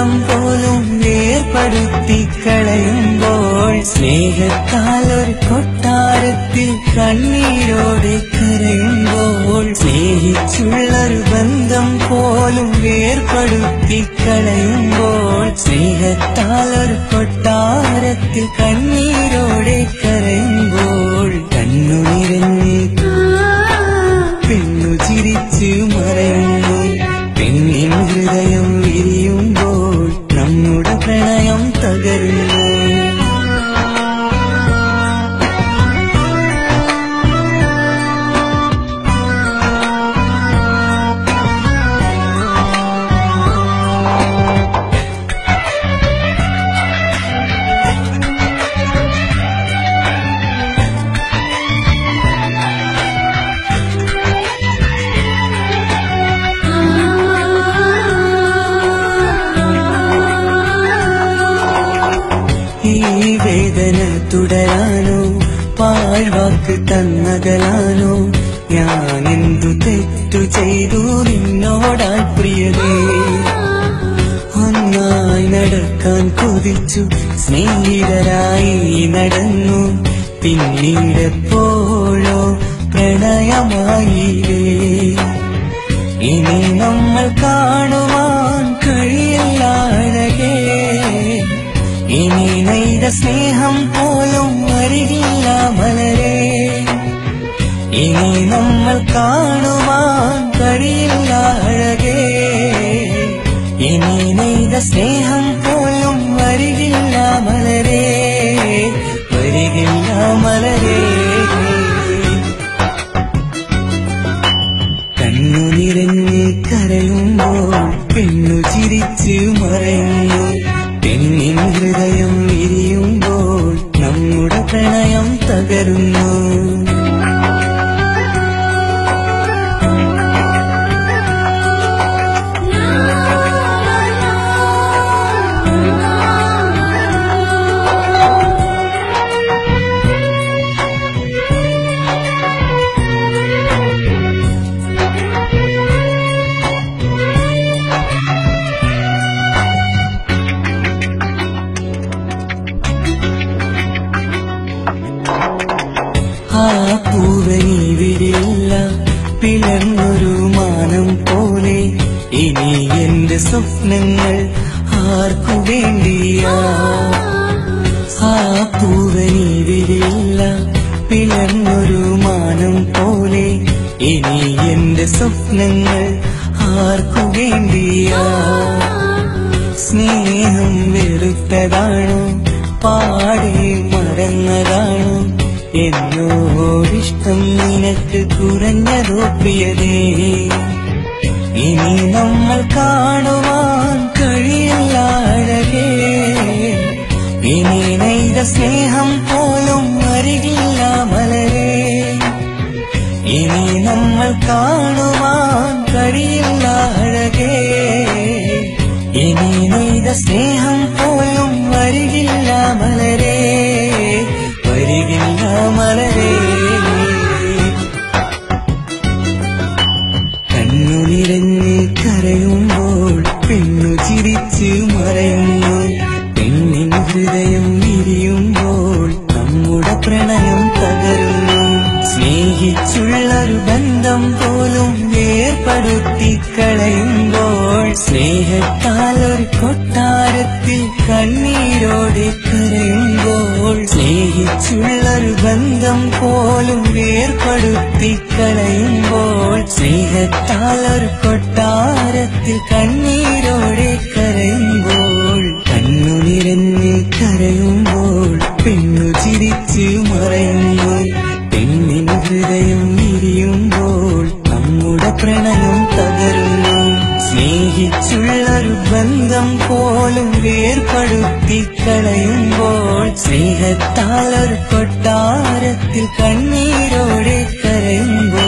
ബന്ധം പോലും വേർപെടുത്തിക്കളയുമ്പോൾ സ്നേഹത്താൽ ഒരു കൊട്ടാരത്തിൽ കണ്ണീരോടെ കരയുമ്പോൾ സ്നേഹിച്ചുള്ളൊരു ബന്ധം പോലും വേർപെടുത്തിക്കളയുമ്പോൾ സ്നേഹത്താൽ ഒരു കൊട്ടാരത്തിൽ കണ്ണീരോടെ കരയുമ്പോൾ കണ്ണു നിറഞ്ഞ് പെണ്ണു ചിരിച്ചു മറയുന്നു പെണ്ണിൻ ഹൃദയം വിരിയുമ്പോൾ നമ്മുടെ പ്രണയം തകരുന്നു ഈ വേദന തുടരാനോ പാഴ്വാക്ക് തന്നകലാനോ ഞാനെന്തു തെറ്റു ചെയ്തു നിന്നോടാൽ പ്രിയതേ ഒന്നായി നടക്കാൻ കൊതിച്ചു സ്നേഹിതരായി നടന്നു പിന്നീടെപ്പോഴോ പ്രണയമായില്ലേ ഇനി നമ്മൾ കാണുവാൻ കഴിയില്ല അഴകേ ഇനി നെയ്ത സ്നേഹം പോലും അരികില്ല മലരേ ഇനി നമ്മൾ കാണുവാൻ കഴിയില്ല അഴകേ ഇനി നെയ്ത സ്നേഹം പോലും അരികില്ല മലരേ വരികില്ല മലരേ കണ്ണു നിറഞ്ഞ് കരയുമ്പോൾ പെണ്ണു ചിരിച്ചു മറയുന്നു പെണ്ണിൻ ഹൃദയം വിരിയുമ്പോൾ നമ്മുടെ പ്രണയം തകരുന്നു ആ പൂവനി വിരില്ല പിളർന്നൊരു മാനം പോലെ ഇനി എന്റെ സ്വപ്നങ്ങൾ ആർക്കു വേണ്ടിയാ ആ പൂവനി വിരില്ല പിളർന്നൊരു മാനം പോലെ ഇനി എന്റെ സ്വപ്നങ്ങൾ ആർക്കു വേണ്ടിയാ സ്നേഹം വെറുത്തതാണോ പാടെ മറന്നതാണോ എന്നോടിഷ്ടം നിനക്ക് കുറഞ്ഞതോ പ്രിയതേ ഇനി നമ്മൾ കാണുവാൻ കഴിയില്ല അഴകേ ഇനി നെയ്ത സ്നേഹം പോലും അരികില്ല മലരേ ഇനി നമ്മൾ കാണുവാൻ കഴിയില്ല അഴകേ ഇനി നെയ്ത സ്നേഹം പോലും അരികില്ല മലരേ വരികില്ല മലരേ കണ്ണു നിറഞ്ഞ് കരയുമ്പോൾ പെണ്ണു ചിരിച്ചു മറയുന്നു പെണ്ണിൻ ഹൃദയം വിരിയുമ്പോൾ നമ്മുടെ പ്രണയം തകരുന്നു സ്നേഹിച്ചുള്ളൊരു ബന്ധം പോലും വേർപെടുത്തിക്കളയുമ്പോൾ സ്നേഹത്താൽ ഒരു കൊട്ടാരത്തിൽ കണ്ണീരോടെ കരയുമ്പോൾ സ്നേഹിച്ചുള്ളൊരു ബന്ധം പോലും വേർപെടുത്തിക്കളയുമ്പോൾ സ്നേഹത്താൽ ഒരു കൊട്ടാരത്തിൽ കണ്ണീരോടെ കരയുമ്പോൾ കണ്ണു നിറഞ്ഞ് കരയുമ്പോൾ പെണ്ണു ചിരിച്ചു മറയുന്നു പെണ്ണിൻ ഹൃദയം വിരിയുമ്പോൾ നമ്മുടെ പ്രണയം തകരുന്നു സ്നേഹിച്ചുള്ളൊരു ബന്ധം പോലും വേർപെടുത്തിക്കളയുമ്പോൾ സ്നേഹത്താൽ ഒരു കൊട്ടാരത്തിൽ കണ്ണീരോടെ കരയുമ്പോൾ